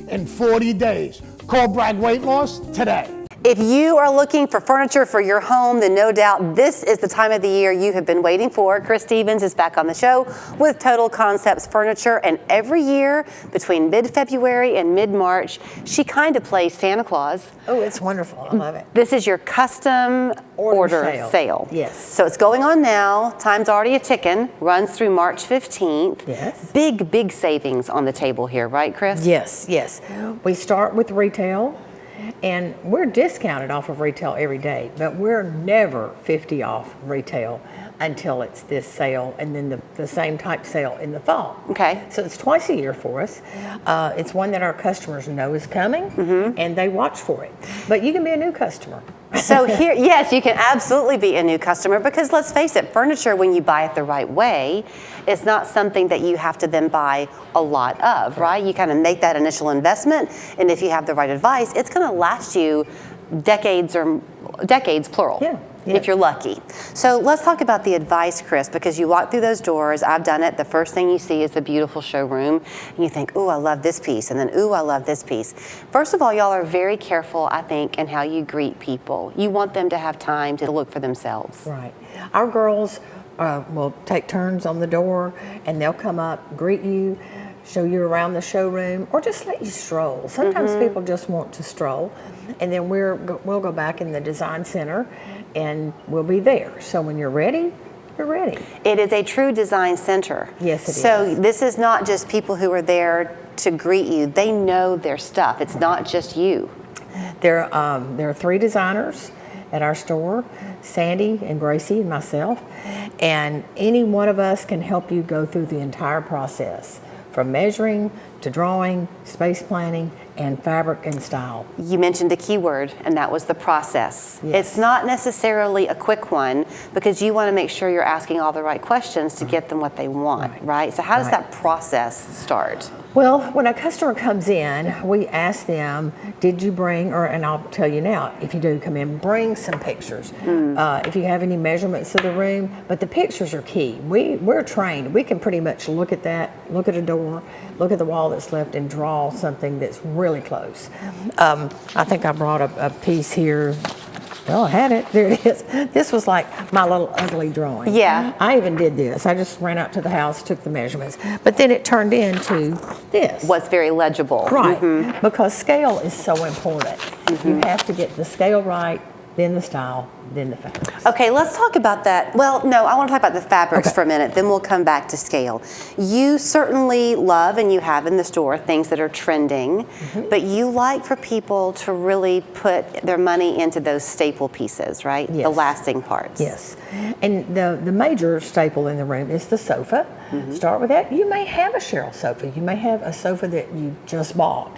in 40 days. Call Bragg Weight Loss today. If you are looking for furniture for your home, then no doubt this is the time of the year you have been waiting for. Chris Stevens is back on the show with Total Concepts Furniture, and every year between mid-February and mid-March, she kind of plays Santa Claus. Oh, it's wonderful. I love it. This is your custom order sale. Yes. So it's going on now. Time's already a-ticking. Runs through March 15th. Yes. Big savings on the table here, right, Chris? Yes, yes. We start with retail. And we're discounted off of retail every day, but we're never 50 off retail until it's this sale, and then the same type sale in the fall. Okay. So it's twice a year for us. It's one that our customers know is coming, and they watch for it. But you can be a new customer. So here, yes, you can absolutely be a new customer, because let's face it, furniture, when you buy it the right way, it's not something that you have to then buy a lot of, right? You kind of make that initial investment, and if you have the right advice, it's going to last you decades, plural. Yeah. If you're lucky. So let's talk about the advice, Chris, because you walk through those doors. I've done it. The first thing you see is the beautiful showroom, and you think, ooh, I love this piece, and then, ooh, I love this piece. First of all, y'all are very careful, I think, in how you greet people. You want them to have time to look for themselves. Right. Our girls will take turns on the door, and they'll come up, greet you, show you around the showroom, or just let you stroll. Sometimes people just want to stroll, and then we'll go back in the design center, and we'll be there. So when you're ready, you're ready. It is a true design center. Yes, it is. So this is not just people who are there to greet you. They know their stuff. It's not just you. There are 3 designers at our store, Sandy and Gracie and myself, and any one of us can help you go through the entire process, from measuring to drawing, space planning, and fabric and style. You mentioned a key word, and that was the process. Yes. It's not necessarily a quick one, because you want to make sure you're asking all the right questions to get them what they want, right? So how does that process start? Well, when a customer comes in, we ask them, did you bring, and I'll tell you now, if you do come in, bring some pictures. If you have any measurements of the room, but the pictures are key. We're trained. We can pretty much look at that, look at a door, look at the wall that's left, and draw something that's really close. I think I brought a piece here. Oh, I had it. There it is. This was like my little ugly drawing. Yeah. I even did this. I just ran out to the house, took the measurements. But then it turned into this. What's very legible. Right. Because scale is so important. You have to get the scale right, then the style, then the fabrics. Okay, let's talk about that. Well, no, I want to talk about the fabrics for a minute, then we'll come back to scale. You certainly love, and you have in the store, things that are trending, but you like for people to really put their money into those staple pieces, right? Yes. The lasting parts. Yes. And the major staple in the room is the sofa. Start with that. You may have a Cheryl sofa. You may have a sofa that you just bought.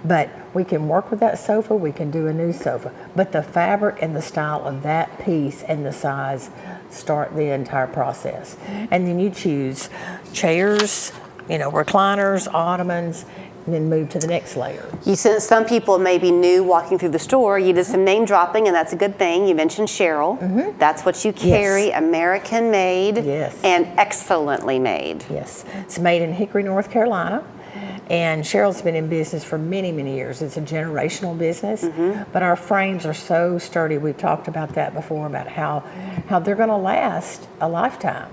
But we can work with that sofa. We can do a new sofa. But the fabric and the style of that piece and the size start the entire process. And then you choose chairs, recliners, ottomans, and then move to the next layer. You said some people may be new walking through the store. You did some name dropping, and that's a good thing. You mentioned Cheryl. That's what you carry, Yes. American made and excellently made. Yes. It's made in Hickory, North Carolina. And Cheryl's been in business for many, many years. It's a generational business, but our frames are so sturdy. We've talked about that before, about how they're going to last a lifetime.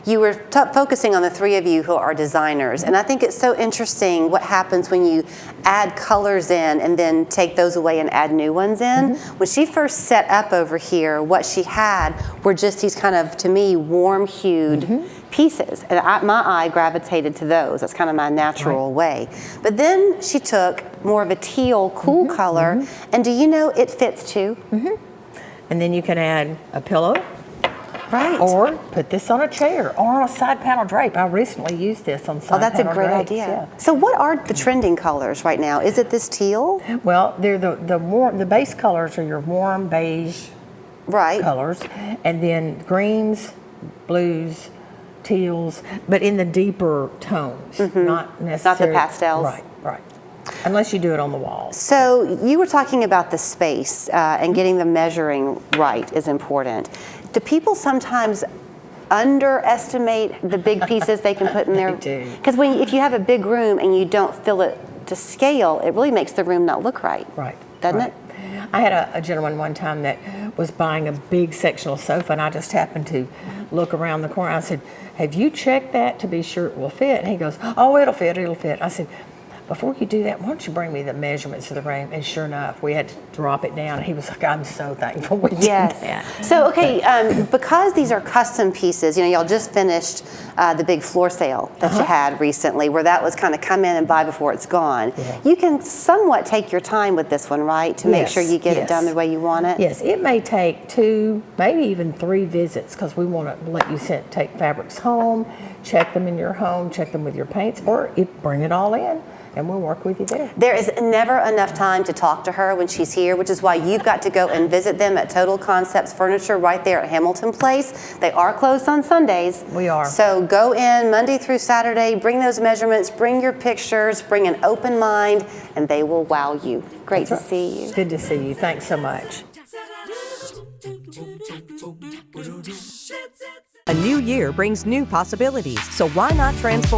You were focusing on the 3 of you who are designers, and I think it's so interesting what happens when you add colors in and then take those away and add new ones in. When she first set up over here, what she had were just these kind of, to me, warm-hued pieces, and my eye gravitated to those. That's kind of my natural way. But then she took more of a teal, cool color, and do you know it fits too? And then you can add a pillow. Right. Or put this on a chair or on a side panel drape. I recently used this on side panel drapes. Oh, that's a great idea. Yeah. So what are the trending colors right now? Is it this teal? Well, they're the base colors are your warm beige colors, and then greens, blues, teals, but in the deeper tones, not necessarily. Not the pastels. Right. Unless you do it on the wall. So you were talking about the space and getting the measuring right is important. Do people sometimes underestimate the big pieces they can put in there? They do. Because if you have a big room and you don't fill it to scale, it really makes the room not look right. Right. Doesn't right. it? I had a gentleman one time that was buying a big sectional sofa, and I just happened to look around the corner. I said, have you checked that to be sure it will fit? And he goes, oh, it'll fit, it'll fit. I said, before you do that, why don't you bring me the measurements of the room? And sure enough, we had to drop it down. And he was like, I'm so thankful we did that. So, okay, because these are custom pieces, you know, y'all just finished the big floor sale that you had recently, where that was kind of come in and buy before it's gone. Yeah. You can somewhat take your time with this one, right? To make sure you get it done the way you want it? Yes, it may take 2, maybe even 3 visits, because we want to let you take fabrics home, check them in your home, check them with your paints, or bring it all in, and we'll work with you there. There is never enough time to talk to her when she's here, which is why you've got to go and visit them at Total Concepts Furniture right there at Hamilton Place. They are closed on Sundays. We are. So go in Monday through Saturday, bring those measurements, bring your pictures, bring an open mind, and they will wow you. Great to see you. It's good to see you. Thanks so much. A new year brings new possibilities, so why not transform